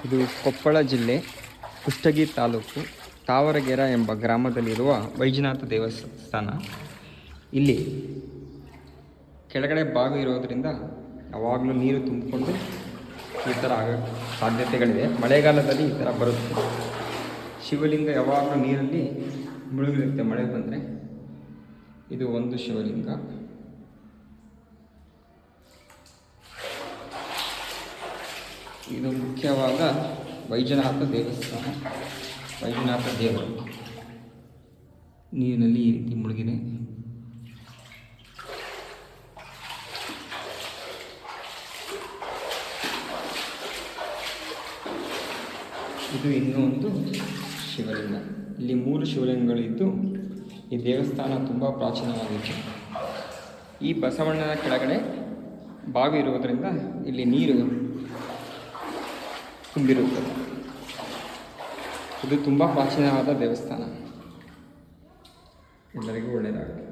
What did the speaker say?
ಇದು ಕೊಪ್ಪಳ ಜಿಲ್ಲೆ ಕುಷ್ಟಗಿ ತಾಲೂಕು ತಾವರಗೆರ ಎಂಬ ಗ್ರಾಮದಲ್ಲಿರುವ ವೈಜನಾಥ ದೇವಸ್ಥಾನ. ಇಲ್ಲಿ ಕೆಳಗಡೆ ಬಾವಿ ಇರೋದರಿಂದ ಯಾವಾಗಲೂ ನೀರು ತುಂಬಿಕೊಂಡು ಈ ಥರ ಆಗೋ ಸಾಧ್ಯತೆಗಳಿದೆ. ಮಳೆಗಾಲದಲ್ಲಿ ಈ ಥರ ಬರುತ್ತೆ. ಶಿವಲಿಂಗ ಯಾವಾಗಲೂ ನೀರಲ್ಲಿ ಮುಳುಗಿರುತ್ತೆ ಮಳೆ ಬಂದರೆ. ಇದು ಒಂದು ಶಿವಲಿಂಗ. ಇದು ಮುಖ್ಯವಾದ ವೈಜನಾಥ ದೇವಸ್ಥಾನ. ವೈಜನಾಥ ದೇವರು ನೀರಿನಲ್ಲಿ ಈ ರೀತಿ ಮುಳುಗಿದೆ. ಇದು ಇನ್ನೂ ಒಂದು ಶಿವಲಿಂಗ. ಇಲ್ಲಿ 3 ಶಿವಲಿಂಗಗಳಿದ್ದು ಈ ದೇವಸ್ಥಾನ ತುಂಬ ಪ್ರಾಚೀನವಾಗಿತ್ತು. ಈ ಬಸವಣ್ಣನ ಕೆಳಗಡೆ ಬಾವಿ ಇರುವುದರಿಂದ ಇಲ್ಲಿ ನೀರು ತುಂಬಿರುತ್ತದೆ. ಇದು ತುಂಬ ಪ್ರಾಚೀನವಾದ ದೇವಸ್ಥಾನ. ಎಲ್ಲರಿಗೂ ಒಳ್ಳೆಯದಾಗಲಿ.